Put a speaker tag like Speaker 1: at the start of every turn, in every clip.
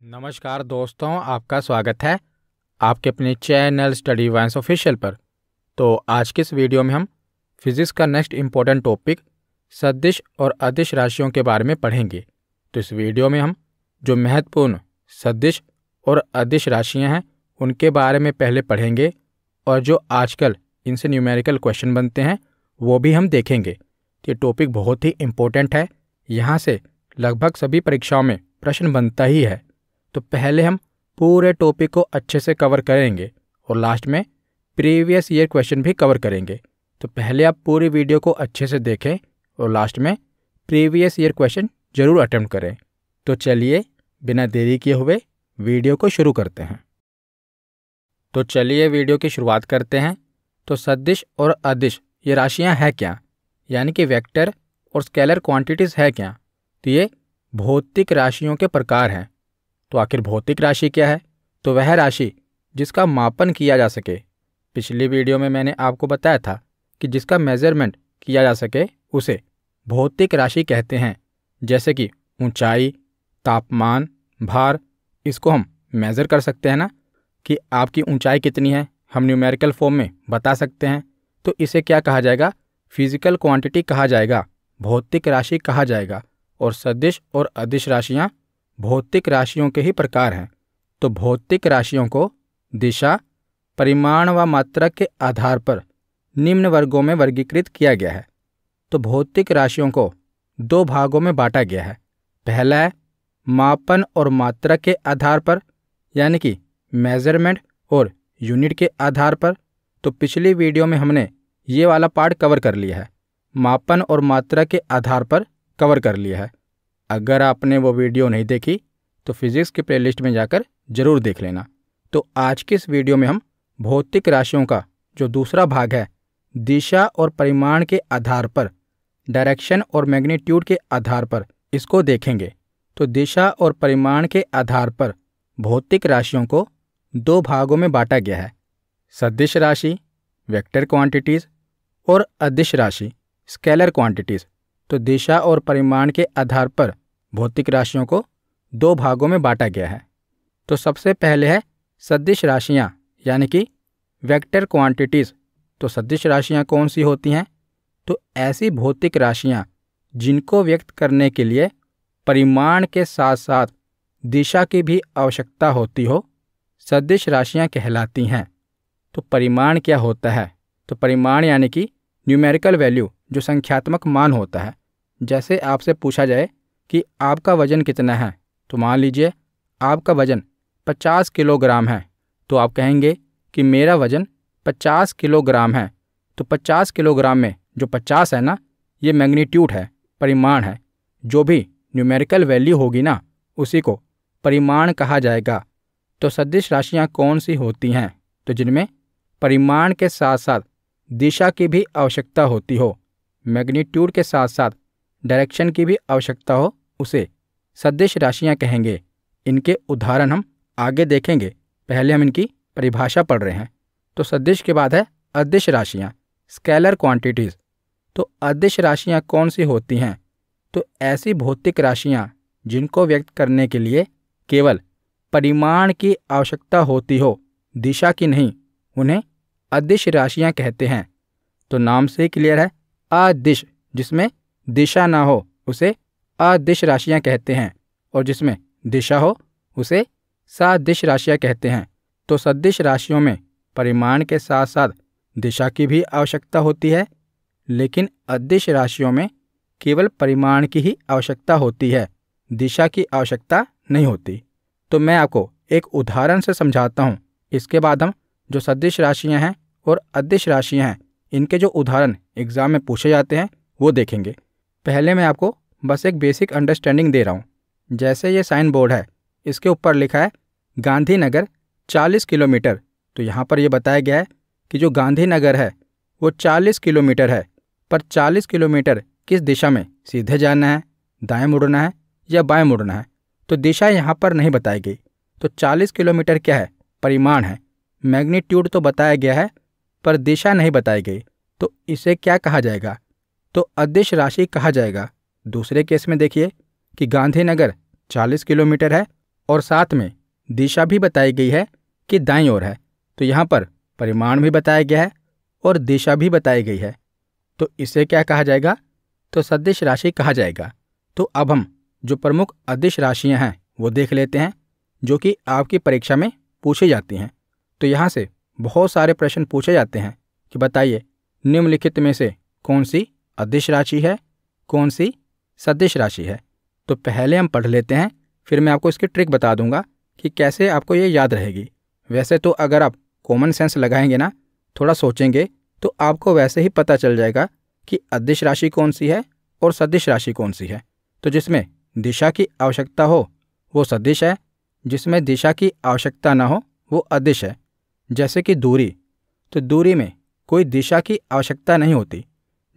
Speaker 1: नमस्कार दोस्तों, आपका स्वागत है आपके अपने चैनल स्टडी वाइन्स ऑफिशियल पर। तो आज के इस वीडियो में हम फिजिक्स का नेक्स्ट इम्पोर्टेंट टॉपिक सदिश और अदिश राशियों के बारे में पढ़ेंगे। तो इस वीडियो में हम जो महत्वपूर्ण सदिश और अदिश राशियां हैं उनके बारे में पहले पढ़ेंगे और जो आजकल इनसे न्यूमेरिकल क्वेश्चन बनते हैं वो भी हम देखेंगे। ये टॉपिक बहुत ही इम्पोर्टेंट है, यहाँ से लगभग सभी परीक्षाओं में प्रश्न बनता ही है। तो पहले हम पूरे टॉपिक को अच्छे से कवर करेंगे और लास्ट में प्रीवियस ईयर क्वेश्चन भी कवर करेंगे। तो पहले आप पूरी वीडियो को अच्छे से देखें और लास्ट में प्रीवियस ईयर क्वेश्चन जरूर अटेम्प्ट करें। तो चलिए बिना देरी किए हुए वीडियो को शुरू करते हैं। तो चलिए वीडियो की शुरुआत करते हैं। तो सदिश और अदिश ये राशियां हैं क्या, यानी कि वेक्टर और स्केलर क्वांटिटीज़ है क्या। तो ये भौतिक राशियों के प्रकार हैं। तो आखिर भौतिक राशि क्या है? तो वह राशि जिसका मापन किया जा सके। पिछली वीडियो में मैंने आपको बताया था कि जिसका मेजरमेंट किया जा सके उसे भौतिक राशि कहते हैं। जैसे कि ऊंचाई, तापमान, भार, इसको हम मेज़र कर सकते हैं ना, कि आपकी ऊंचाई कितनी है, हम न्यूमेरिकल फॉर्म में बता सकते हैं। तो इसे क्या कहा जाएगा? फिजिकल क्वांटिटी कहा जाएगा, भौतिक राशि कहा जाएगा। और सदिश और अदिश राशियाँ भौतिक राशियों के ही प्रकार हैं। तो भौतिक राशियों को दिशा, परिमाण व मात्रा के आधार पर निम्न वर्गों में वर्गीकृत किया गया है। तो भौतिक राशियों को दो भागों में बांटा गया है। पहला है मापन और मात्रा के आधार पर, यानी कि मेजरमेंट और यूनिट के आधार पर। तो पिछली वीडियो में हमने ये वाला पार्ट कवर कर लिया है, मापन और मात्रा के आधार पर कवर कर लिया है। अगर आपने वो वीडियो नहीं देखी तो फिजिक्स के प्लेलिस्ट में जाकर जरूर देख लेना। तो आज की इस वीडियो में हम भौतिक राशियों का जो दूसरा भाग है, दिशा और परिमाण के आधार पर, डायरेक्शन और मैग्नीट्यूड के आधार पर, इसको देखेंगे। तो दिशा और परिमाण के आधार पर भौतिक राशियों को दो भागों में बांटा गया है, सदिश राशि वेक्टर क्वांटिटीज़ और अदिश राशि स्केलर क्वांटिटीज़। तो दिशा और परिमाण के आधार पर भौतिक राशियों को दो भागों में बांटा गया है। तो सबसे पहले है सदिश राशियां, यानी कि वेक्टर क्वांटिटीज़। तो सदिश राशियां कौन सी होती हैं? तो ऐसी भौतिक राशियां जिनको व्यक्त करने के लिए परिमाण के साथ साथ दिशा की भी आवश्यकता होती हो, सदिश राशियां कहलाती हैं। तो परिमाण क्या होता है? तो परिमाण यानी कि न्यूमेरिकल वैल्यू, जो संख्यात्मक मान होता है। जैसे आपसे पूछा जाए कि आपका वजन कितना है, तो मान लीजिए आपका वजन 50 किलोग्राम है, तो आप कहेंगे कि मेरा वजन 50 किलोग्राम है। तो 50 किलोग्राम में जो 50 है ना, ये मैग्नीट्यूड है, परिमाण है। जो भी न्यूमेरिकल वैल्यू होगी ना, उसी को परिमाण कहा जाएगा। तो सदिश राशियाँ कौन सी होती हैं? तो जिनमें परिमाण के साथ साथ दिशा की भी आवश्यकता होती हो, मैग्नीट्यूड के साथ साथ डायरेक्शन की भी आवश्यकता हो, उसे सदिश राशियां कहेंगे। इनके उदाहरण हम आगे देखेंगे, पहले हम इनकी परिभाषा पढ़ रहे हैं। तो सदिश के बाद है अदिश राशियां स्केलर क्वांटिटीज़। तो अदिश राशियां कौन सी होती हैं? तो ऐसी भौतिक राशियां जिनको व्यक्त करने के लिए केवल परिमाण की आवश्यकता होती हो, दिशा की नहीं, उन्हें अदिश राशियां कहते हैं। तो नाम से ही क्लियर है, अदिश, जिसमें दिशा ना हो उसे अदिश राशियां कहते हैं, और जिसमें दिशा हो उसे सदिश राशियां कहते हैं। तो सदिश राशियों में परिमाण के साथ साथ दिशा की भी आवश्यकता होती है, लेकिन अदिश राशियों में केवल परिमाण की ही आवश्यकता होती है, दिशा की आवश्यकता नहीं होती। तो मैं आपको एक उदाहरण से समझाता हूँ, इसके बाद हम जो सदिश राशियाँ हैं और अदिश राशियाँ हैं, इनके जो उदाहरण एग्जाम में पूछे जाते हैं वो देखेंगे। पहले मैं आपको बस एक बेसिक अंडरस्टैंडिंग दे रहा हूँ। जैसे ये साइन बोर्ड है, इसके ऊपर लिखा है गांधीनगर 40 किलोमीटर। तो यहाँ पर ये बताया गया है कि जो गांधीनगर है वो 40 किलोमीटर है, पर 40 किलोमीटर किस दिशा में सीधे जाना है, दाएं मुड़ना है या बाएं मुड़ना है? तो दिशा यहाँ पर नहीं बताई गई। तो 40 किलोमीटर क्या है? परिमाण है। मैग्नीट्यूड तो बताया गया है पर दिशा नहीं बताई गई, तो इसे क्या कहा जाएगा? तो अदिश राशि कहा जाएगा। दूसरे केस में देखिए कि गांधीनगर 40 किलोमीटर है और साथ में दिशा भी बताई गई है कि दाईं ओर है। तो यहाँ पर परिमाण भी बताया गया है और दिशा भी बताई गई है। तो इसे क्या कहा जाएगा? तो सदिश राशि कहा जाएगा। तो अब हम जो प्रमुख अदिश राशियां हैं वो देख लेते हैं, जो कि आपकी परीक्षा में पूछी जाती हैं। तो यहाँ से बहुत सारे प्रश्न पूछे जाते हैं कि बताइए निम्नलिखित में से कौन सी अदिश राशि है, कौन सी सदिश राशि है। तो पहले हम पढ़ लेते हैं, फिर मैं आपको इसकी ट्रिक बता दूंगा कि कैसे आपको ये याद रहेगी। वैसे तो अगर आप कॉमन सेंस लगाएंगे ना, थोड़ा सोचेंगे, तो आपको वैसे ही पता चल जाएगा कि अदिश राशि कौन सी है और सदिश राशि कौन सी है। तो जिसमें दिशा की आवश्यकता हो वो सदिश है, जिसमें दिशा की आवश्यकता ना हो वो अदिश है। जैसे कि दूरी, तो दूरी में कोई दिशा की आवश्यकता नहीं होती।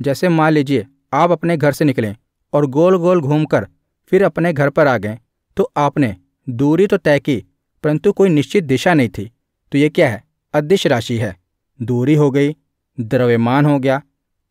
Speaker 1: जैसे मान लीजिए आप अपने घर से निकलें और गोल गोल घूमकर फिर अपने घर पर आ गए, तो आपने दूरी तो तय की परंतु कोई निश्चित दिशा नहीं थी। तो ये क्या है? अदिश राशि है। दूरी हो गई, द्रव्यमान हो गया,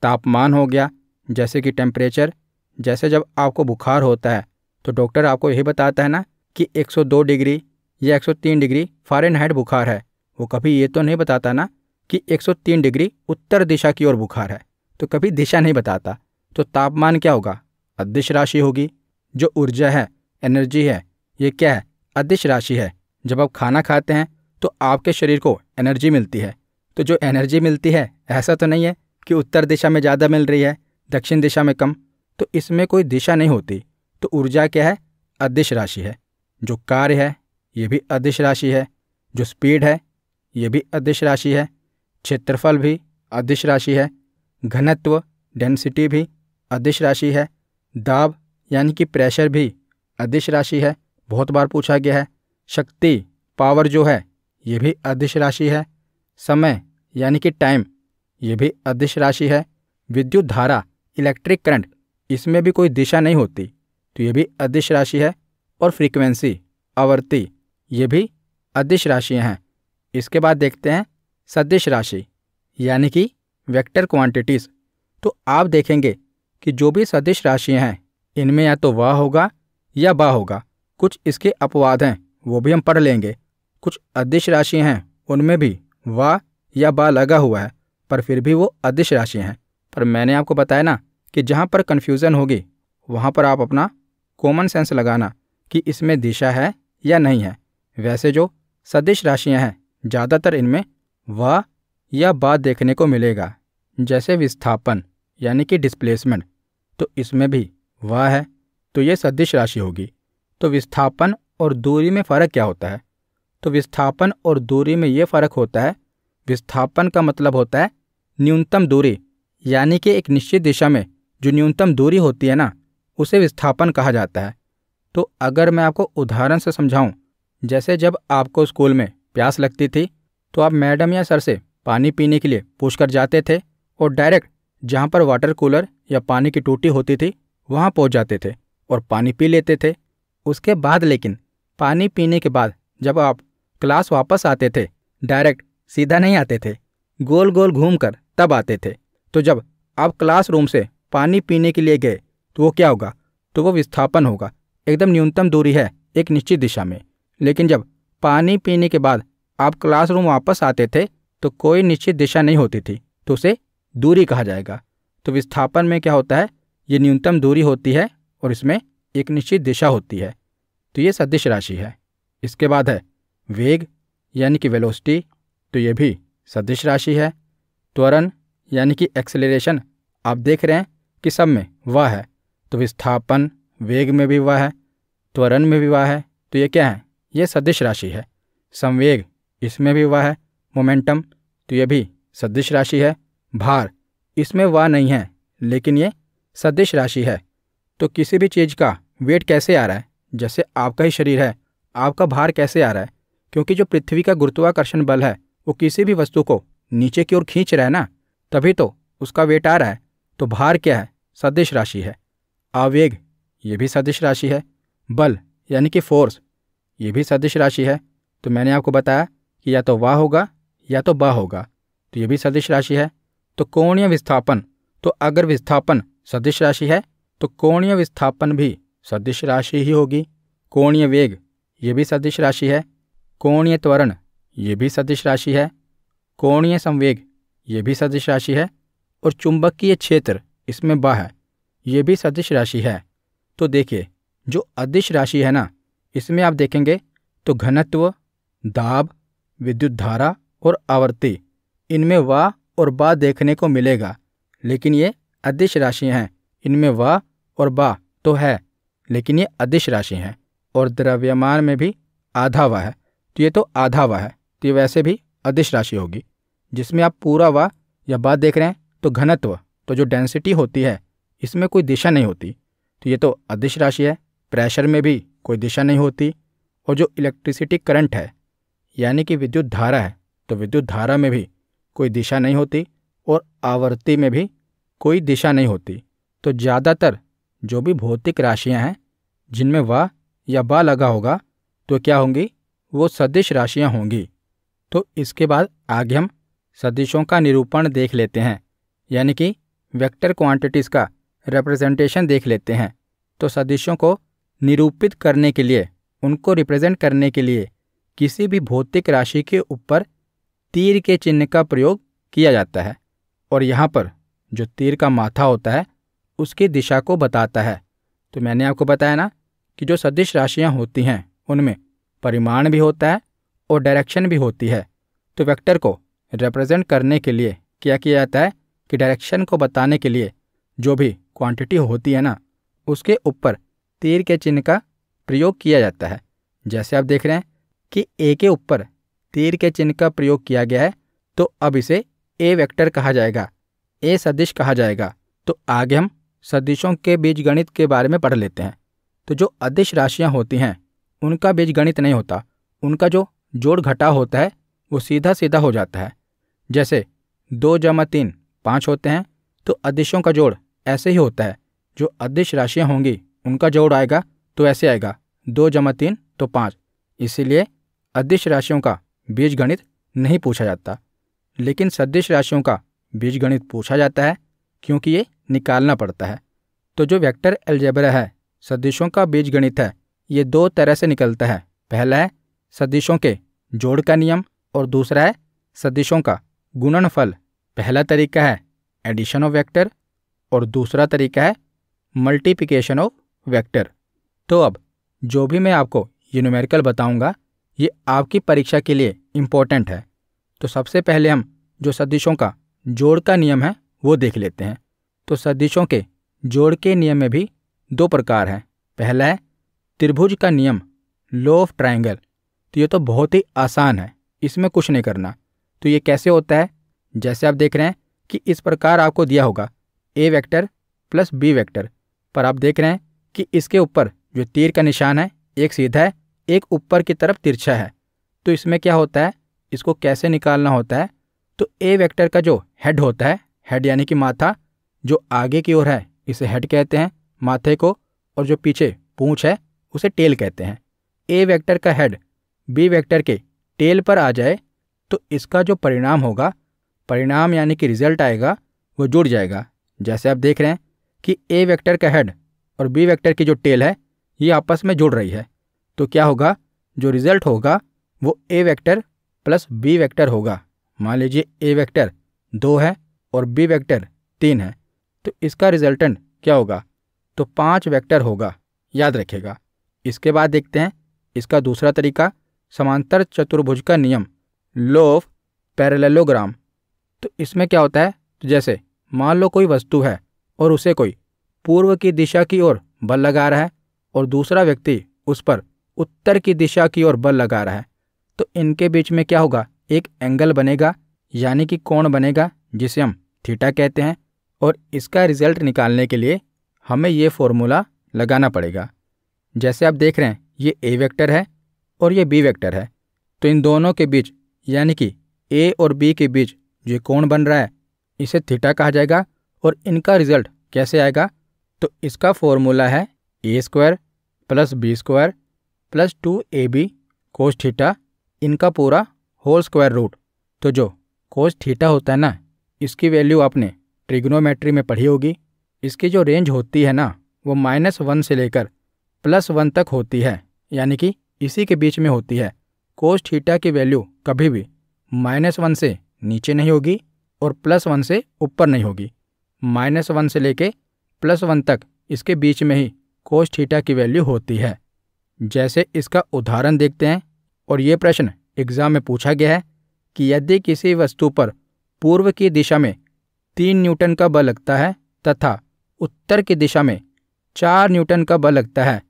Speaker 1: तापमान हो गया, जैसे कि टेम्परेचर। जैसे जब आपको बुखार होता है तो डॉक्टर आपको यही बताता है ना कि 102 डिग्री या 103 डिग्री फ़ारेनहाइट बुखार है। वो कभी ये तो नहीं बताता ना कि 103 डिग्री उत्तर दिशा की ओर बुखार है, तो कभी दिशा नहीं बताता। तो तापमान क्या होगा? अदिश राशि होगी। जो ऊर्जा है, एनर्जी है, ये क्या है? अदिश राशि है। जब आप खाना खाते हैं तो आपके शरीर को एनर्जी मिलती है। तो जो एनर्जी मिलती है, ऐसा तो नहीं है कि उत्तर दिशा में ज़्यादा मिल रही है, दक्षिण दिशा में कम। तो इसमें कोई दिशा नहीं होती। तो ऊर्जा क्या है? अदिश राशि है। जो कार्य है ये भी अदिश राशि है। जो स्पीड है ये भी अदिश राशि है। क्षेत्रफल भी अदिश राशि है। घनत्व, डेंसिटी भी अदिश राशि है। दाब यानी कि प्रेशर भी अदिश राशि है, बहुत बार पूछा गया है। शक्ति, पावर जो है ये भी अदिश राशि है। समय यानी कि टाइम, ये भी अदिश राशि है। विद्युत धारा, इलेक्ट्रिक करंट, इसमें भी कोई दिशा नहीं होती, तो ये भी अदिश राशि है। और फ्रीक्वेंसी, आवर्ती, ये भी अदिश राशियाँ हैं। इसके बाद देखते हैं सदिश राशि यानी कि वेक्टर क्वांटिटीज़। तो आप देखेंगे कि जो भी सदिश राशियाँ हैं इनमें या तो वाह होगा या बा होगा। कुछ इसके अपवाद हैं, वो भी हम पढ़ लेंगे। कुछ अदिश राशियाँ हैं उनमें भी वाह या बा लगा हुआ है, पर फिर भी वो अदिश राशियाँ हैं। पर मैंने आपको बताया ना कि जहाँ पर कन्फ्यूज़न होगी वहाँ पर आप अपना कॉमन सेंस लगाना कि इसमें दिशा है या नहीं है। वैसे जो सदिश राशियाँ हैं ज़्यादातर इनमें वाह या बा देखने को मिलेगा। जैसे विस्थापन यानी कि डिस्प्लेसमेंट, तो इसमें भी वाह है, तो ये सदिश राशि होगी। तो विस्थापन और दूरी में फ़र्क क्या होता है? तो विस्थापन और दूरी में ये फ़र्क होता है, विस्थापन का मतलब होता है न्यूनतम दूरी, यानी कि एक निश्चित दिशा में जो न्यूनतम दूरी होती है ना, उसे विस्थापन कहा जाता है। तो अगर मैं आपको उदाहरण से समझाऊं, जैसे जब आपको स्कूल में प्यास लगती थी तो आप मैडम या सर से पानी पीने के लिए पूछकर जाते थे और डायरेक्ट जहाँ पर वाटर कूलर या पानी की टूटी होती थी वहाँ पहुँच जाते थे और पानी पी लेते थे। उसके बाद लेकिन पानी पीने के बाद जब आप क्लास वापस आते थे, डायरेक्ट सीधा नहीं आते थे, गोल गोल घूमकर तब आते थे। तो जब आप क्लासरूम से पानी पीने के लिए गए तो वो क्या होगा? तो वो विस्थापन होगा। एकदम न्यूनतम दूरी है एक निश्चित दिशा में। लेकिन जब पानी पीने के बाद आप क्लासरूम वापस आते थे तो कोई निश्चित दिशा नहीं होती थी, तो उसे दूरी कहा जाएगा। तो विस्थापन में क्या होता है? ये न्यूनतम दूरी होती है और इसमें एक निश्चित दिशा होती है। तो ये सदिश राशि है। इसके बाद है वेग यानी कि वेलोसिटी, तो ये भी सदिश राशि है। त्वरण यानी कि एक्सेलरेशन, आप देख रहे हैं कि सब में वह है, तो विस्थापन, वेग में भी वह है, त्वरण में भी वह है, तो ये क्या है? ये सदिश राशि है। संवेग, इसमें भी वह है। मोमेंटम, तो ये भी सदिश राशि है। भार, इसमें वह नहीं है लेकिन ये सदिश राशि है। तो किसी भी चीज़ का वेट कैसे आ रहा है? जैसे आपका ही शरीर है, आपका भार कैसे आ रहा है? क्योंकि जो पृथ्वी का गुरुत्वाकर्षण बल है वो किसी भी वस्तु को नीचे की ओर खींच रहा है ना, तभी तो उसका वेट आ रहा है। तो भार क्या है? सदिश राशि है। आवेग, ये भी सदिश राशि है। बल यानी कि फोर्स, ये भी सदिश राशि है। तो मैंने आपको बताया कि या तो वाह होगा या तो बा होगा, तो ये भी सदिश राशि है। तो कोणीय विस्थापन, तो अगर विस्थापन सदिश राशि है तो कोणीय विस्थापन भी सदिश राशि ही होगी। कोणीय वेग ये भी सदिश राशि है। कोणीय त्वरण, ये भी सदिश राशि है। कोणीय संवेग, ये भी सदिश राशि है। और चुंबकीय क्षेत्र, इसमें बा है, ये भी सदिश राशि है। तो देखिए, जो अदिश राशि है ना, इसमें आप देखेंगे तो घनत्व, दाब, विद्युत धारा और आवर्ती, इनमें वा और बा देखने को मिलेगा। लेकिन ये अदिश राशि हैं, इनमें वा और बा तो है, लेकिन ये अदिश राशि हैं। और द्रव्यमान में भी आधा वा है, तो ये तो आधा वा है, तो ये वैसे भी अदिश राशि होगी। जिसमें आप पूरा वा या बा देख रहे हैं तो घनत्व, तो जो डेंसिटी होती है इसमें कोई दिशा नहीं होती, तो ये तो अदिश राशि है। प्रेशर में भी कोई दिशा नहीं होती। और जो इलेक्ट्रिसिटी करंट है, यानी कि विद्युत धारा है, तो विद्युत धारा में भी कोई दिशा नहीं होती। और आवर्ती में भी कोई दिशा नहीं होती। तो ज़्यादातर जो भी भौतिक राशियां हैं जिनमें वा या बा लगा होगा तो क्या होंगी, वो सदिश राशियां होंगी। तो इसके बाद आगे हम सदिशों का निरूपण देख लेते हैं, यानी कि वेक्टर क्वांटिटीज़ का रिप्रेजेंटेशन देख लेते हैं। तो सदिशों को निरूपित करने के लिए, उनको रिप्रेजेंट करने के लिए किसी भी भौतिक राशि के ऊपर तीर के चिन्ह का प्रयोग किया जाता है। और यहाँ पर जो तीर का माथा होता है उसकी दिशा को बताता है। तो मैंने आपको बताया ना कि जो सदिश राशियाँ होती हैं उनमें परिमाण भी होता है और डायरेक्शन भी होती है। तो वेक्टर को रिप्रेजेंट करने के लिए क्या किया जाता है कि डायरेक्शन को बताने के लिए जो भी क्वांटिटी होती है ना, उसके ऊपर तीर के चिन्ह का प्रयोग किया जाता है। जैसे आप देख रहे हैं कि ए के ऊपर तीर के चिन्ह का प्रयोग किया गया है, तो अब इसे ए वेक्टर कहा जाएगा, ए सदिश कहा जाएगा। तो आगे हम सदिशों के बीजगणित के बारे में पढ़ लेते हैं। तो जो अदिश राशियां होती हैं उनका बीजगणित नहीं होता, उनका जो जोड़ घटाव होता है वो सीधा सीधा हो जाता है। जैसे 2 + 3 5 होते हैं, तो अदिशों का जोड़ ऐसे ही होता है। जो अदिश राशियां होंगी उनका जोड़ आएगा तो ऐसे आएगा, 2 + 3 तो 5। इसीलिए अदिश राशियों का बीजगणित नहीं पूछा जाता। लेकिन सदिश राशियों का बीजगणित पूछा जाता है, क्योंकि ये निकालना पड़ता है। तो जो वेक्टर अलजेब्रा है, सदिशों का बीजगणित है, ये 2 तरह से निकलता है। पहला है सदिशों के जोड़ का नियम और दूसरा है सदिशों का गुणनफल। पहला तरीका है एडिशन ऑफ वेक्टर और दूसरा तरीका है मल्टीप्लिकेशन ऑफ वेक्टर। तो अब जो भी मैं आपको ये न्यूमेरिकल बताऊंगा ये आपकी परीक्षा के लिए इम्पोर्टेंट है। तो सबसे पहले हम जो सदिशों का जोड़ का नियम है वो देख लेते हैं। तो सदिशों के जोड़ के नियम में भी 2 प्रकार हैं। पहला है त्रिभुज का नियम, लॉ ऑफ ट्रायंगल। तो ये तो बहुत ही आसान है, इसमें कुछ नहीं करना। तो ये कैसे होता है, जैसे आप देख रहे हैं कि इस प्रकार आपको दिया होगा ए वेक्टर प्लस बी वेक्टर, पर आप देख रहे हैं कि इसके ऊपर जो तीर का निशान है एक सीधा है, एक ऊपर की तरफ तिरछा है। तो इसमें क्या होता है, इसको कैसे निकालना होता है। तो ए वेक्टर का जो हेड होता है, हेड यानी कि माथा, जो आगे की ओर है इसे हेड कहते हैं माथे को, और जो पीछे पूंछ है उसे टेल कहते हैं। ए वेक्टर का हेड बी वेक्टर के टेल पर आ जाए तो इसका जो परिणाम होगा, परिणाम यानी कि रिजल्ट आएगा, वो जुड़ जाएगा। जैसे आप देख रहे हैं कि ए वेक्टर का हेड और बी वेक्टर की जो टेल है ये आपस में जुड़ रही है। तो क्या होगा, जो रिजल्ट होगा वो ए वेक्टर प्लस बी वेक्टर होगा। मान लीजिए ए वेक्टर 2 है और बी वेक्टर 3 है, तो इसका रिजल्टेंट क्या होगा, तो 5 वेक्टर होगा, याद रखिएगा। इसके बाद देखते हैं इसका दूसरा तरीका, समांतर चतुर्भुज का नियम, लॉ ऑफ पैरेललोग्राम। तो इसमें क्या होता है, तो जैसे मान लो कोई वस्तु है और उसे कोई पूर्व की दिशा की ओर बल लगा रहा है और दूसरा व्यक्ति उस पर उत्तर की दिशा की ओर बल लगा रहा है, तो इनके बीच में क्या होगा, एक एंगल बनेगा, यानी कि कोण बनेगा, जिसे हम थीटा कहते हैं। और इसका रिजल्ट निकालने के लिए हमें ये फॉर्मूला लगाना पड़ेगा। जैसे आप देख रहे हैं ये ए वेक्टर है और ये बी वेक्टर है, तो इन दोनों के बीच यानी कि ए और बी के बीच जो कोण बन रहा है इसे थीटा कहा जाएगा। और इनका रिजल्ट कैसे आएगा, तो इसका फॉर्मूला है a² + b² + 2ab cos theta, इनका पूरा होल स्क्वायर रूट। तो जो कोस थीटा होता है ना, इसकी वैल्यू आपने ट्रिग्नोमेट्री में पढ़ी होगी। इसकी जो रेंज होती है ना वो -1 से लेकर +1 तक होती है, यानी कि इसी के बीच में होती है। कोस थीटा की वैल्यू कभी भी -1 से नीचे नहीं होगी और +1 से ऊपर नहीं होगी। -1 से लेके +1 तक इसके बीच में ही कोस थीटा की वैल्यू होती है। जैसे इसका उदाहरण देखते हैं, और ये प्रश्न एग्जाम में पूछा गया है कि यदि किसी वस्तु पर पूर्व की दिशा में 3 न्यूटन का बल लगता है तथा उत्तर की दिशा में 4 न्यूटन का बल लगता है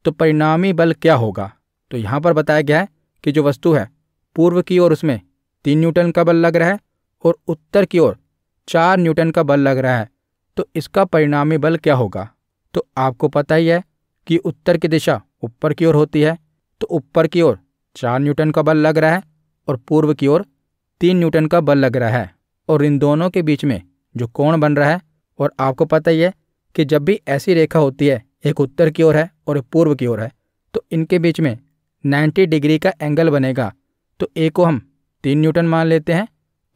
Speaker 1: तो परिणामी बल क्या होगा। तो यहाँ पर बताया गया है कि जो वस्तु है पूर्व की ओर उसमें 3 न्यूटन का बल लग रहा है और उत्तर की ओर 4 न्यूटन का बल लग रहा है, तो इसका परिणामी बल क्या होगा। तो आपको पता ही है कि उत्तर की दिशा ऊपर की ओर होती है, तो ऊपर की ओर 4 न्यूटन का बल लग रहा है और पूर्व की ओर 3 न्यूटन का बल लग रहा है, और इन दोनों के बीच में जो कोण बन रहा है, और आपको पता ही है कि जब भी ऐसी रेखा होती है, एक उत्तर की ओर है और एक पूर्व की ओर है, तो इनके बीच में 90 डिग्री का एंगल बनेगा। तो ए को हम 3 न्यूटन मान लेते हैं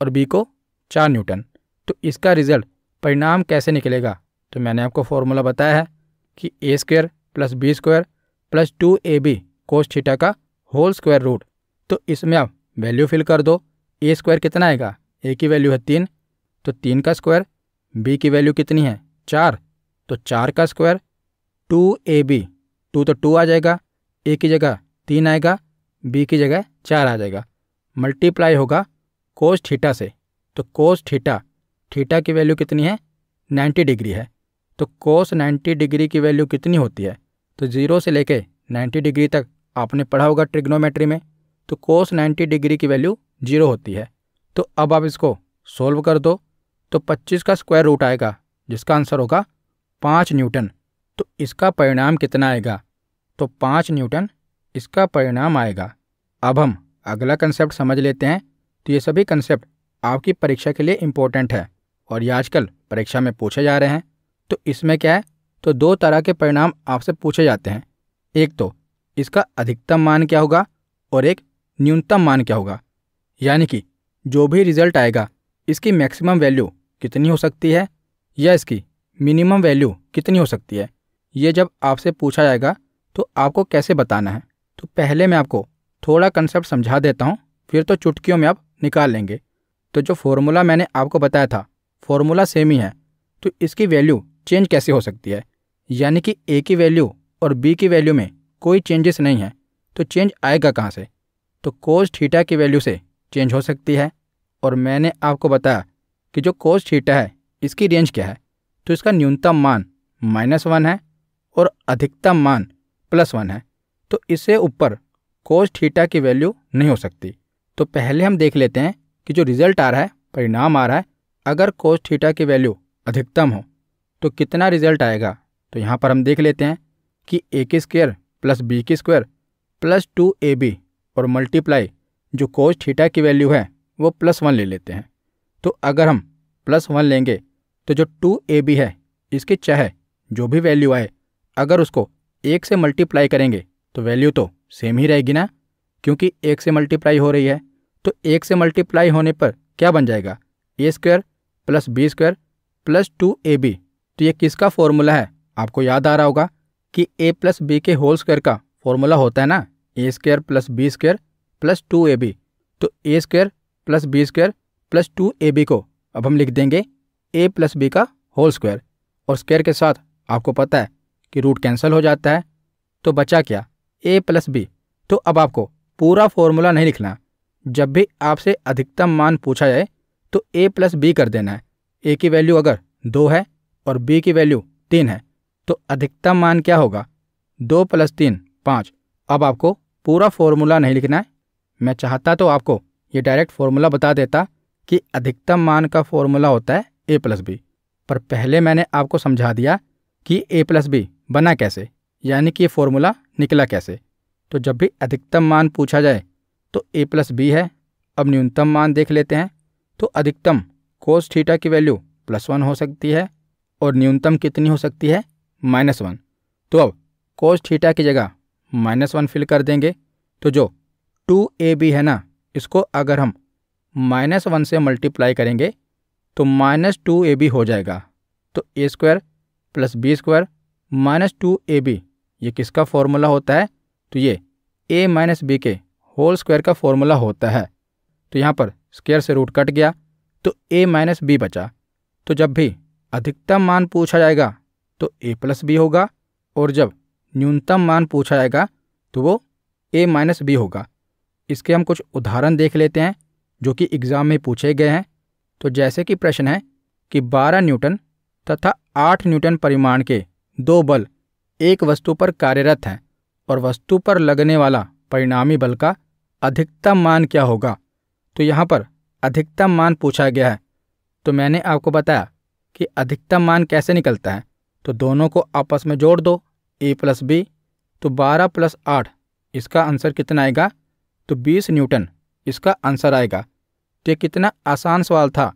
Speaker 1: और बी को 4 न्यूटन। तो इसका रिजल्ट परिणाम कैसे निकलेगा, तो मैंने आपको फॉर्मूला बताया है कि a² + b² + 2ab cos theta का होल स्क्वायर रूट। तो इसमें आप वैल्यू फिल कर दो। a² कितना आएगा, a की वैल्यू है 3, तो 3 का स्क्वायर। b की वैल्यू कितनी है 4, तो 4 का स्क्वायर। 2ab, 2 तो 2 आ जाएगा, a की जगह 3 आएगा, b की जगह 4 आ जाएगा। मल्टीप्लाई होगा कोस थीटा से, तो कोस थीटा, थीटा की वैल्यू कितनी है 90 डिग्री है, तो कोस 90 डिग्री की वैल्यू कितनी होती है, तो 0 से लेके 90 डिग्री तक आपने पढ़ा होगा ट्रिग्नोमेट्री में, तो कोस 90 डिग्री की वैल्यू 0 होती है। तो अब आप इसको सोल्व कर दो, तो 25 का स्क्वायर रूट आएगा, जिसका आंसर होगा 5 न्यूटन। तो इसका परिणाम कितना आएगा, तो 5 न्यूटन इसका परिणाम आएगा। अब हम अगला कंसेप्ट समझ लेते हैं। तो ये सभी कंसेप्ट आपकी परीक्षा के लिए इम्पोर्टेंट है और ये आजकल परीक्षा में पूछे जा रहे हैं। तो इसमें क्या है, तो 2 तरह के परिणाम आपसे पूछे जाते हैं। एक तो इसका अधिकतम मान क्या होगा और एक न्यूनतम मान क्या होगा, यानी कि जो भी रिजल्ट आएगा इसकी मैक्सिमम वैल्यू कितनी हो सकती है या इसकी मिनिमम वैल्यू कितनी हो सकती है। ये जब आपसे पूछा जाएगा तो आपको कैसे बताना है। तो पहले मैं आपको थोड़ा कंसेप्ट समझा देता हूँ, फिर तो चुटकियों में आप निकाल लेंगे। तो जो फॉर्मूला मैंने आपको बताया था, फॉर्मूला सेम ही है, तो इसकी वैल्यू चेंज कैसे हो सकती है, यानी कि ए की वैल्यू और बी की वैल्यू में कोई चेंजेस नहीं है, तो चेंज आएगा कहाँ से, तो कोस थीटा की वैल्यू से चेंज हो सकती है। और मैंने आपको बताया कि जो कोस थीटा है इसकी रेंज क्या है, तो इसका न्यूनतम मान -1 है और अधिकतम मान +1 है, तो इससे ऊपर कोस थीटा की वैल्यू नहीं हो सकती। तो पहले हम देख लेते हैं कि जो रिजल्ट आ रहा है, परिणाम आ रहा है, अगर कोस थीटा की वैल्यू अधिकतम हो तो कितना रिजल्ट आएगा। तो यहाँ पर हम देख लेते हैं कि a² + b² + 2ab और मल्टीप्लाई जो कोस थीटा की वैल्यू है वो +1 ले लेते हैं। तो अगर हम +1 लेंगे तो जो 2ab है इसकी चाहे जो भी वैल्यू आए, अगर उसको 1 से मल्टीप्लाई करेंगे तो वैल्यू तो सेम ही रहेगी ना, क्योंकि 1 से मल्टीप्लाई हो रही है। तो 1 से मल्टीप्लाई होने पर क्या बन जाएगा, a² + b² + 2ab। तो ये किसका फॉर्मूला है, आपको याद आ रहा होगा कि a + b के होल स्क्वायर का फॉर्मूला होता है ना, a² + b² + 2ab। तो a² + b² + 2ab को अब हम लिख देंगे a + b का होल स्क्वायर, और स्क्वायर के साथ आपको पता है कि रूट कैंसिल हो जाता है, तो बचा क्या, a + b। तो अब आपको पूरा फॉर्मूला नहीं लिखना, जब भी आपसे अधिकतम मान पूछा जाए तो a + b कर देना है। a की वैल्यू अगर 2 है और b की वैल्यू 3 है, तो अधिकतम मान क्या होगा, 2 + 3 5। अब आपको पूरा फॉर्मूला नहीं लिखना है। मैं चाहता तो आपको ये डायरेक्ट फॉर्मूला बता देता कि अधिकतम मान का फॉर्मूला होता है a + b, पर पहले मैंने आपको समझा दिया कि a + b बना कैसे, यानी कि ये फॉर्मूला निकला कैसे। तो जब भी अधिकतम मान पूछा जाए तो a + b है। अब न्यूनतम मान देख लेते हैं। तो अधिकतम कोस थीटा की वैल्यू +1 हो सकती है और न्यूनतम कितनी हो सकती है, -1। तो अब कोस थीटा की जगह -1 फिल कर देंगे। तो जो 2ab है ना, इसको अगर हम -1 से मल्टीप्लाई करेंगे तो -2ab हो जाएगा। तो a² + b² - 2ab ये किसका फॉर्मूला होता है, तो ये a माइनस बी के होल स्क्वायर का फॉर्मूला होता है। तो यहाँ पर स्क्वायर से रूट कट गया तो a माइनस बी बचा। तो जब भी अधिकतम मान पूछा जाएगा तो a प्लस बी होगा, और जब न्यूनतम मान पूछा जाएगा तो वो a माइनस बी होगा। इसके हम कुछ उदाहरण देख लेते हैं जो कि एग्ज़ाम में पूछे गए हैं। तो जैसे कि प्रश्न है कि 12 न्यूटन तथा 8 न्यूटन परिमाण के दो बल एक वस्तु पर कार्यरत हैं और वस्तु पर लगने वाला परिणामी बल का अधिकतम मान क्या होगा। तो यहाँ पर अधिकतम मान पूछा गया है। तो मैंने आपको बताया कि अधिकतम मान कैसे निकलता है। तो दोनों को आपस में जोड़ दो, a प्लस बी। तो 12 प्लस 8 इसका आंसर कितना आएगा, तो 20 न्यूटन इसका आंसर आएगा। तो ये कितना आसान सवाल था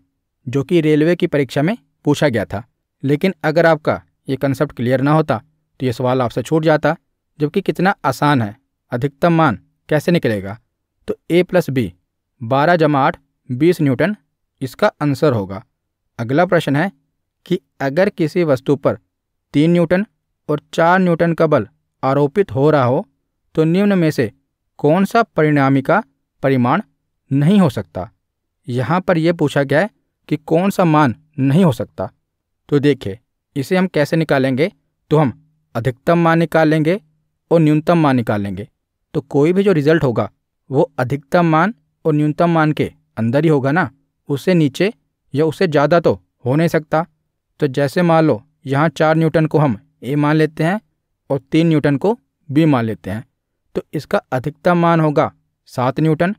Speaker 1: जो कि रेलवे की परीक्षा में पूछा गया था। लेकिन अगर आपका ये कंसेप्ट क्लियर ना होता तो ये सवाल आपसे छूट जाता, जबकि कितना आसान है। अधिकतम मान कैसे निकलेगा, तो a प्लस बी 12 जमा 8 20 न्यूटन इसका आंसर होगा। अगला प्रश्न है कि अगर किसी वस्तु पर 3 न्यूटन और 4 न्यूटन का बल आरोपित हो रहा हो तो निम्न में से कौन सा परिणामी का परिमाण नहीं हो सकता। यहाँ पर यह पूछा गया है कि कौन सा मान नहीं हो सकता। तो देखिए इसे हम कैसे निकालेंगे, तो हम अधिकतम मान निकाल लेंगे और न्यूनतम मान निकाल लेंगे। तो कोई भी जो रिजल्ट होगा वो अधिकतम मान और न्यूनतम मान के अंदर ही होगा ना, उससे नीचे या उससे ज़्यादा तो हो नहीं सकता। तो जैसे मान लो यहाँ 4 न्यूटन को हम a मान लेते हैं और 3 न्यूटन को b मान लेते हैं। तो इसका अधिकतम मान होगा 7 न्यूटन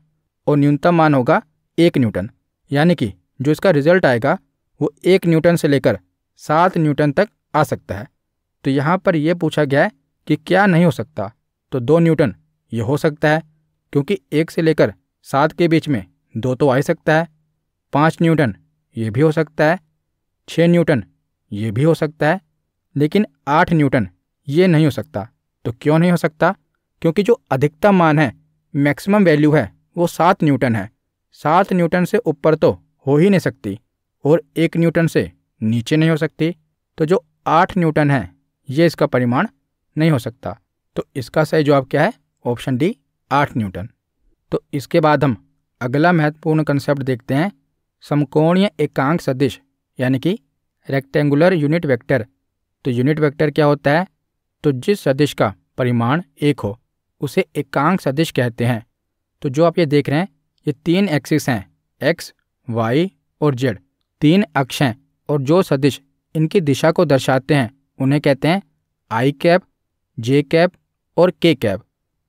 Speaker 1: और न्यूनतम मान होगा 1 न्यूटन। यानी कि जो इसका रिजल्ट आएगा वो 1 न्यूटन से लेकर 7 न्यूटन तक आ सकता है। तो यहाँ पर यह पूछा गया है कि क्या नहीं हो सकता। तो 2 न्यूटन ये हो सकता है, क्योंकि 1 से लेकर 7 के बीच में 2 तो आ ही सकता है। 5 न्यूटन ये भी हो सकता है। 6 न्यूटन ये भी हो सकता है। लेकिन 8 न्यूटन ये नहीं हो सकता। तो क्यों नहीं हो सकता, क्योंकि जो अधिकतम मान है, मैक्सिमम वैल्यू है, वो 7 न्यूटन है। 7 न्यूटन से ऊपर तो हो ही नहीं सकती और 1 न्यूटन से नीचे नहीं हो सकती। तो जो 8 न्यूटन है ये इसका परिमाण नहीं हो सकता। तो इसका सही जवाब क्या है, ऑप्शन डी 8 न्यूटन। तो इसके बाद हम अगला महत्वपूर्ण कंसेप्ट देखते हैं, समकोणीय एकांक सदिश यानी कि रेक्टेंगुलर यूनिट वेक्टर। तो यूनिट वेक्टर क्या होता है, तो जिस सदिश का परिमाण 1 हो उसे एकांक सदिश कहते हैं। तो जो आप ये देख रहे हैं ये 3 एक्सिस हैं, x, y और z, 3 अक्ष हैं, और जो सदिश इनकी दिशा को दर्शाते हैं उन्हें कहते हैं i कैप, j कैप और k कैप।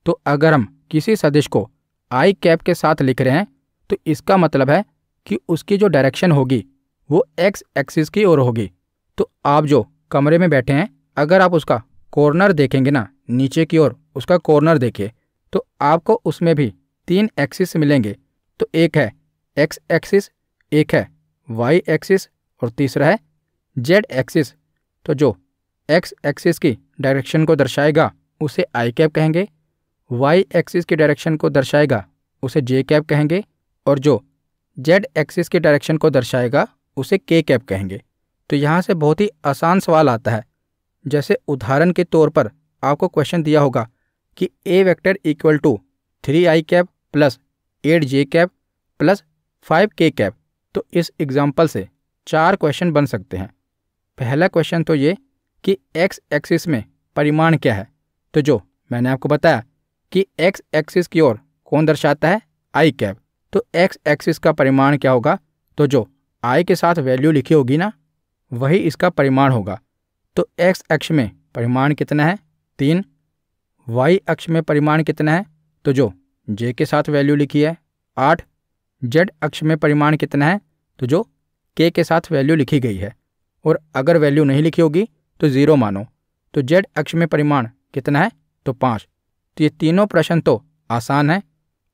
Speaker 1: तो अगर हम किसी सदिश को i कैप के साथ लिख रहे हैं तो इसका मतलब है कि उसकी जो डायरेक्शन होगी वो x एक्सिस की ओर होगी। तो आप जो कमरे में बैठे हैं, अगर आप उसका कॉर्नर देखेंगे ना, नीचे की ओर उसका कॉर्नर देखिए, तो आपको उसमें भी 3 एक्सिस मिलेंगे। तो एक है x एक्सिस, एक है y एक्सिस और तीसरा है z एक्सिस। तो जो x एक्सिस की डायरेक्शन को दर्शाएगा उसे i कैप कहेंगे, y एक्सिस की डायरेक्शन को दर्शाएगा उसे j कैप कहेंगे, और जो z एक्सिस की डायरेक्शन को दर्शाएगा उसे k कैप कहेंगे। तो यहाँ से बहुत ही आसान सवाल आता है। जैसे उदाहरण के तौर पर आपको क्वेश्चन दिया होगा कि a vector equal to 3i cap plus 8j cap plus 5k cap. तो इस एग्जाम्पल से 4 क्वेश्चन बन सकते हैं। पहला क्वेश्चन तो ये कि x एक्सिस में परिमाण क्या है। तो जो मैंने आपको बताया कि x एक्सिस की ओर कौन दर्शाता है, i कैप। तो x एक्सिस का परिमाण क्या होगा, तो जो i के साथ वैल्यू लिखी होगी ना, वही इसका परिमाण होगा। तो x अक्ष में परिमाण कितना है, 3। y अक्ष में परिमाण कितना है, तो जो j के साथ वैल्यू लिखी है 8। z अक्ष में परिमाण कितना है, तो जो k के साथ वैल्यू लिखी गई है, और अगर वैल्यू नहीं लिखी होगी तो 0 मानो। तो z अक्ष में परिमाण कितना है, तो 5। तो ये तीनों प्रश्न तो आसान है।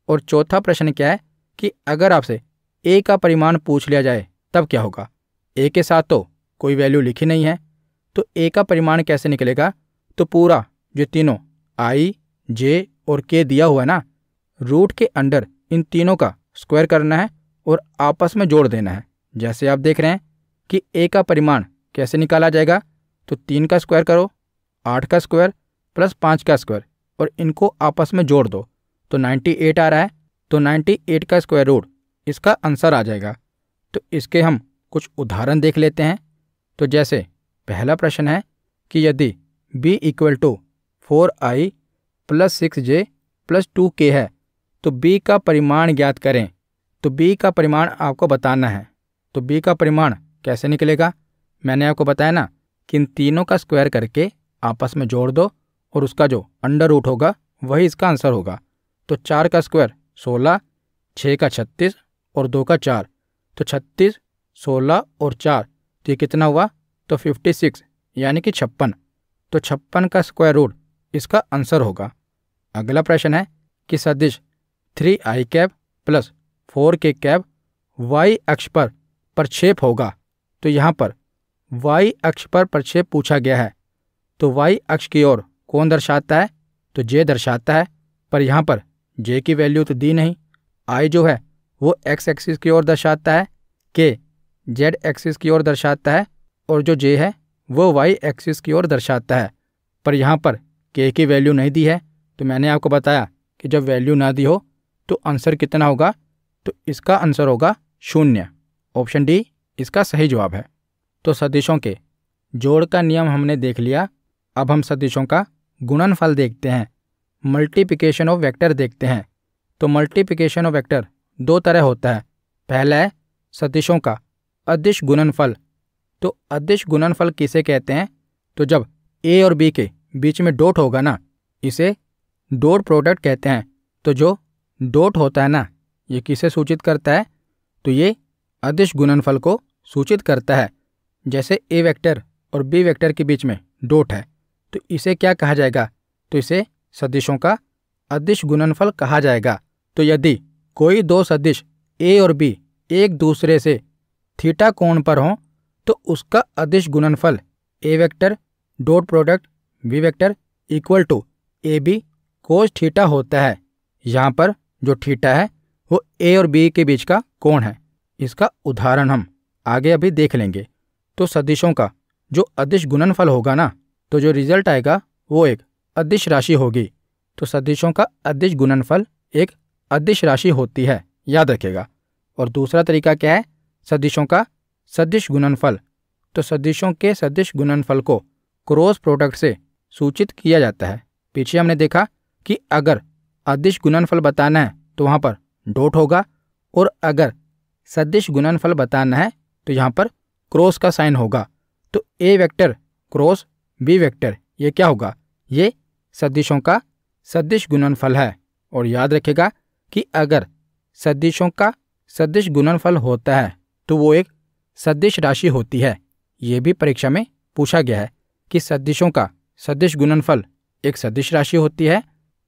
Speaker 1: और चौथा प्रश्न क्या है कि अगर आपसे a का परिमाण पूछ लिया जाए तब क्या होगा। a के साथ तो कोई वैल्यू लिखी नहीं है, तो a का परिमाण कैसे निकलेगा। तो पूरा जो तीनों i, j और k दिया हुआ है ना, रूट के अंडर इन तीनों का स्क्वायर करना है और आपस में जोड़ देना है। जैसे आप देख रहे हैं कि a का परिमाण कैसे निकाला जाएगा, तो 3 का स्क्वायर करो, 8 का स्क्वायर प्लस 5 का स्क्वायर, और इनको आपस में जोड़ दो तो 98 आ रहा है। तो 98 का स्क्वायर रूट इसका आंसर आ जाएगा। तो इसके हम कुछ उदाहरण देख लेते हैं। तो जैसे पहला प्रश्न है कि यदि b equal to 4i plus 6j plus 2k है तो b का परिमाण ज्ञात करें। तो b का परिमाण आपको बताना है। तो b का परिमाण कैसे निकलेगा? मैंने आपको बताया ना कि इन तीनों का स्क्वायर करके आपस में जोड़ दो और उसका जो अंडर रूट होगा वही इसका आंसर होगा। तो 4 का स्क्वायर 16, 6 का 36 और 2 का 4। तो 36, 16 और 4 तो ये कितना हुआ? तो 56 यानी कि 56। तो 56 का स्क्वायर रूट इसका आंसर होगा। अगला प्रश्न है कि सदिश 3i cap plus 4k cap y अक्ष पर प्रक्षेप होगा। तो यहाँ पर y अक्ष पर प्रक्षेप पूछा गया है। तो y अक्ष की ओर कौन दर्शाता है? तो j दर्शाता है, पर यहाँ पर j की वैल्यू तो दी नहीं। i जो है वो x एक्सिस की ओर दर्शाता है, k z एक्सिस की ओर दर्शाता है और जो j है वो y एक्सिस की ओर दर्शाता है, पर यहाँ पर k की वैल्यू नहीं दी है। तो मैंने आपको बताया कि जब वैल्यू ना दी हो तो आंसर कितना होगा? तो इसका आंसर होगा 0। ऑप्शन डी इसका सही जवाब है। तो सदिशों के जोड़ का नियम हमने देख लिया। अब हम सदिशों का गुणनफल देखते हैं, मल्टीप्लिकेशन ऑफ वेक्टर देखते हैं। तो मल्टीप्लिकेशन ऑफ वेक्टर दो तरह होता है। पहला है सदिशों का अदिश गुणनफल। तो अदिश गुणनफल किसे कहते हैं? तो जब ए और बी के बीच में डॉट होगा ना, इसे डॉट प्रोडक्ट कहते हैं। तो जो डॉट होता है ना, ये किसे सूचित करता है? तो ये अदिश गुणनफल को सूचित करता है। जैसे ए वेक्टर और बी वेक्टर के बीच में डॉट है तो इसे क्या कहा जाएगा? तो इसे सदिशों का अदिश गुणनफल कहा जाएगा। तो यदि कोई दो सदिश ए और बी एक दूसरे से थीटा कोण पर हों तो उसका अदिश गुणनफल A vector dot product B vector equal to A B cos theta होता है। यहाँ पर जो थीटा है वो ए और बी के बीच का कोण है। इसका उदाहरण हम आगे अभी देख लेंगे। तो सदिशों का जो अदिश गुणनफल होगा ना, तो जो रिजल्ट आएगा वो एक अदिश राशि होगी। तो सदिशों का अदिश गुणनफल एक अदिश राशि होती है, याद रखिएगा। और दूसरा तरीका क्या है? सदिशों का सदिश गुणनफल। तो सदिशों के सदिश गुणनफल को क्रॉस प्रोडक्ट से सूचित किया जाता है। पीछे हमने देखा कि अगर अदिश गुणनफल बताना है तो वहाँ पर डॉट होगा, और अगर सदिश गुणनफल बताना है तो यहाँ पर क्रॉस का साइन होगा। तो ए वेक्टर क्रॉस बी वेक्टर ये क्या होगा? ये सदिशों का सदिश गुणनफल है। और याद रखेगा कि अगर सदिशों का सदिश गुणनफल होता है तो वो एक सदिश राशि होती है। ये भी परीक्षा में पूछा गया है कि सदिशों का सदिश गुणनफल एक सदिश राशि होती है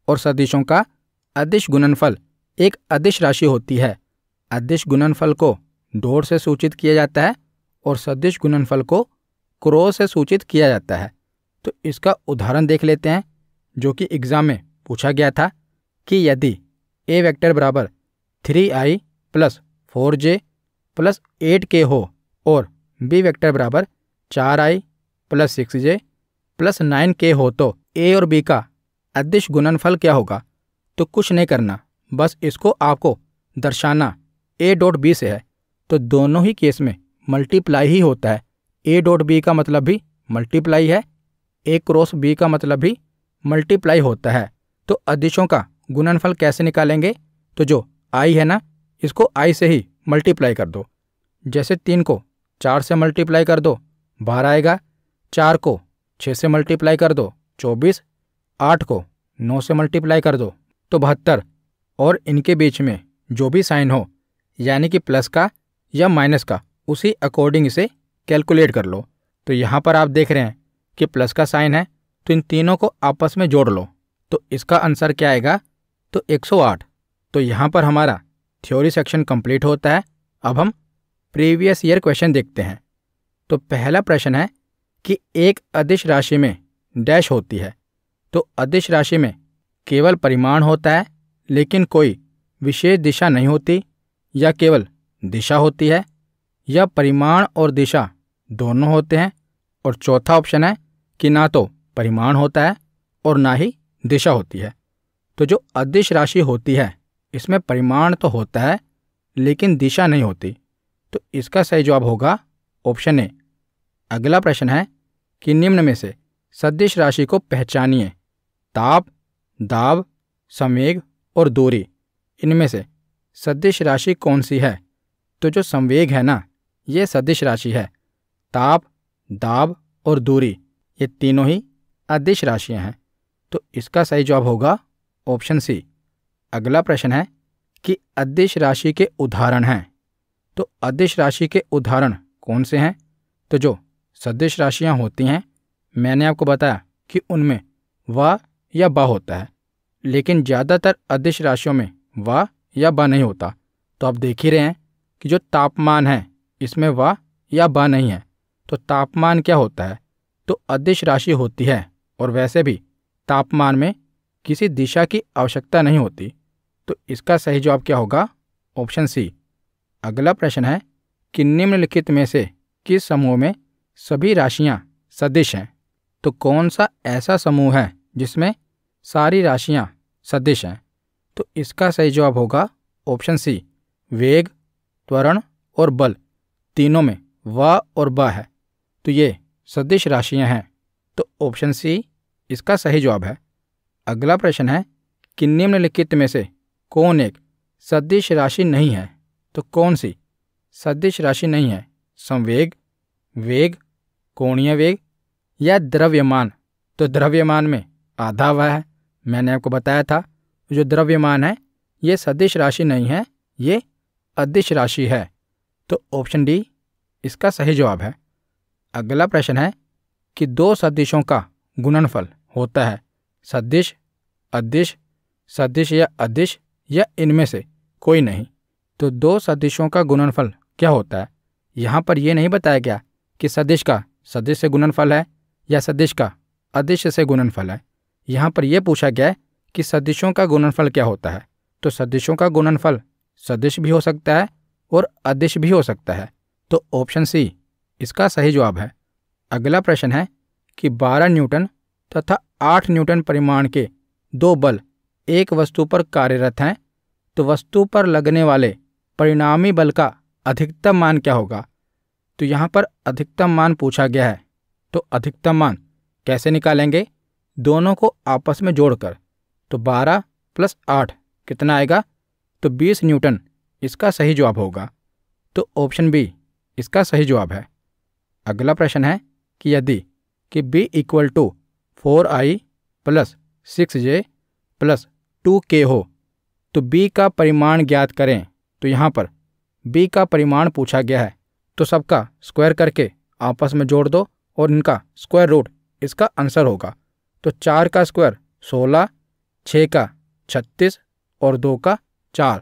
Speaker 1: और सदिशों का अदिश गुणनफल एक अदिश राशि होती है। अदिश गुणनफल को डॉट से सूचित किया जाता है और सदिश गुणनफल को क्रॉस से सूचित किया जाता है। तो इसका उदाहरण देख लेते हैं जो कि एग्जाम में पूछा गया था कि यदि ए वेक्टर बराबर 3i plus 4j plus 8k हो और बी वेक्टर बराबर 4i plus 6j plus 9k हो तो ए और बी का अदिश गुणनफल क्या होगा? तो कुछ नहीं करना, बस इसको आपको दर्शाना ए डॉट बी से है। तो दोनों ही केस में मल्टीप्लाई ही होता है। ए डॉट बी का मतलब भी मल्टीप्लाई है, ए क्रॉस बी का मतलब भी मल्टीप्लाई होता है। तो अदिशों का गुणनफल कैसे निकालेंगे? तो जो आई है ना, इसको आई से ही मल्टीप्लाई कर दो। जैसे 3 को 4 से मल्टीप्लाई कर दो 12 आएगा, 4 को 6 से मल्टीप्लाई कर दो 24, 8 को 9 से मल्टीप्लाई कर दो तो 72, और इनके बीच में जो भी साइन हो यानी कि प्लस का या माइनस का, उसी अकॉर्डिंग इसे कैलकुलेट कर लो। तो यहाँ पर आप देख रहे हैं कि प्लस का साइन है तो इन तीनों को आपस में जोड़ लो तो इसका आंसर क्या आएगा? तो 108। तो यहाँ पर हमारा थ्योरी सेक्शन कंप्लीट होता है। अब हम प्रीवियस ईयर क्वेश्चन देखते हैं। तो पहला प्रश्न है कि एक अदिश राशि में डैश होती है। तो अदिश राशि में केवल परिमाण होता है लेकिन कोई विशेष दिशा नहीं होती, या केवल दिशा होती है, या परिमाण और दिशा दोनों होते हैं, और चौथा ऑप्शन है कि ना तो परिमाण होता है और ना ही दिशा होती है। तो जो अदिश राशि होती है इसमें परिमाण तो होता है लेकिन दिशा नहीं होती। तो इसका सही जवाब होगा ऑप्शन ए। अगला प्रश्न है कि निम्न में से सदिश राशि को पहचानिए। ताप, दाब, संवेग और दूरी, इनमें से सदिश राशि कौन सी है? तो जो संवेग है ना, ये सदिश राशि है। ताप, दाब और दूरी, ये तीनों ही अदिश राशियां हैं। तो इसका सही जवाब होगा ऑप्शन सी। अगला प्रश्न है कि अदिश राशि के उदाहरण हैं। तो अदिश राशि के उदाहरण कौन से हैं? तो जो सदिश राशियां होती हैं, मैंने आपको बताया कि उनमें व या ब होता है, लेकिन ज़्यादातर अदिश राशियों में व या ब नहीं होता। तो आप देख ही रहे हैं कि जो तापमान है इसमें व या ब नहीं है। तो तापमान क्या होता है? तो अदिश राशि होती है, और वैसे भी तापमान में किसी दिशा की आवश्यकता नहीं होती। तो इसका सही जवाब क्या होगा? Option C. अगला प्रश्न है कि निम्नलिखित में से किस समूह में सभी राशियां सदिश हैं? तो कौन सा ऐसा समूह है जिसमें सारी राशियां सदिश हैं? तो इसका सही जवाब होगा ऑप्शन सी। वेग, त्वरण और बल, तीनों में व और ब है, तो ये सदिश राशियां हैं। तो ऑप्शन सी इसका सही जवाब है। अगला प्रश्न है कि निम्नलिखित में से कौन एक सदिश राशि नहीं है? तो कौन सी सदिश राशि नहीं है? संवेग, वेग, कोणीय वेग या द्रव्यमान? तो द्रव्यमान में आधा व है, मैंने आपको बताया था। जो द्रव्यमान है ये सदिश राशि नहीं है, ये अदिश राशि है। तो ऑप्शन डी इसका सही जवाब है। अगला प्रश्न है कि दो सदिशों का गुणनफल होता है सदिश, अदिश, सदिश या अदिश, या इनमें से कोई नहीं। तो दो सदिशों का गुणनफल क्या होता है? यहाँ पर यह नहीं बताया गया कि सदिश का सदिश से गुणनफल है या सदिश का अदिश से गुणनफल है। यहाँ पर यह पूछा गया है कि सदिशों का गुणनफल क्या होता है। तो सदिशों का गुणनफल सदिश भी हो सकता है और अदिश भी हो सकता है। तो ऑप्शन सी इसका सही जवाब है। अगला प्रश्न है कि 12 न्यूटन तथा 8 न्यूटन परिमाण के दो बल एक वस्तु पर कार्यरत हैं, तो वस्तु पर लगने वाले परिणामी बल का अधिकतम मान क्या होगा? तो यहाँ पर अधिकतम मान पूछा गया है। तो अधिकतम मान कैसे निकालेंगे? दोनों को आपस में जोड़कर। तो 12 + 8 कितना आएगा? तो 20 न्यूटन इसका सही जवाब होगा। तो ऑप्शन बी इसका सही जवाब है। अगला प्रश्न है कि यदि कि b = 4i + 6j + 2k हो तो b का परिमाण ज्ञात करें। तो यहाँ पर b का परिमाण पूछा गया है, तो सबका स्क्वायर करके आपस में जोड़ दो और इनका स्क्वायर रूट इसका आंसर होगा। तो 4 का स्क्वायर 16, 6 का 36 और 2 का 4।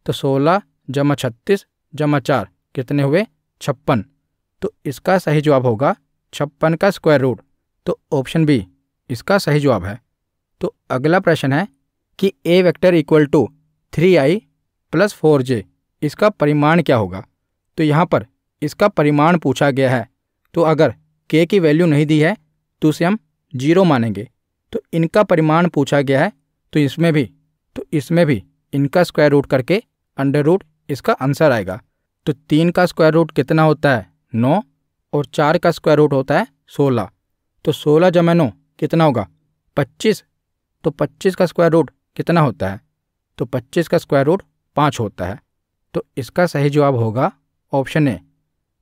Speaker 1: तो 16 + 36 + 4 कितने हुए? 56। तो इसका सही जवाब होगा 56 का स्क्वायर रूट। तो ऑप्शन बी इसका सही जवाब है। तो अगला प्रश्न है कि a वेक्टर = 3i + 4j, इसका परिमाण क्या होगा? तो यहाँ पर इसका परिमाण पूछा गया है। तो अगर k की वैल्यू नहीं दी है तो उसे हम 0 मानेंगे। तो इनका परिमाण पूछा गया है, तो इसमें भी इनका स्क्वायर रूट करके अंडर रूट इसका आंसर आएगा। तो 3 का स्क्वायर रूट कितना होता है? 9, और 4 का स्क्वायर रूट होता है 16। तो 16 × 9 कितना होगा? 25। तो 25 का स्क्वायर रूट कितना होता है? तो 25 का स्क्वायर रूट 5 होता है। तो इसका सही जवाब होगा ऑप्शन ए।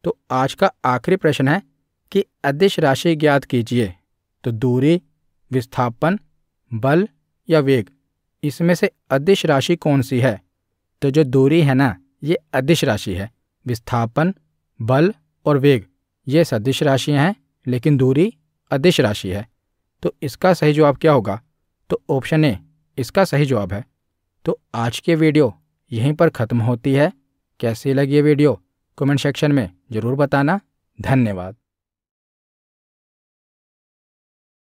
Speaker 1: तो आज का आखिरी प्रश्न है कि अदिश राशि ज्ञात कीजिए। तो दूरी, विस्थापन, बल या वेग, इसमें से अदिश राशि कौन सी है? तो जो दूरी है ना, ये अदिश राशि है। विस्थापन, बल और वेग ये सदिश राशियां हैं, लेकिन दूरी अदिश राशि है। तो इसका सही जवाब क्या होगा? तो ऑप्शन ए इसका सही जवाब है। तो आज की वीडियो यहीं पर ख़त्म होती है। कैसी लगी ये वीडियो कमेंट सेक्शन में ज़रूर बताना। धन्यवाद।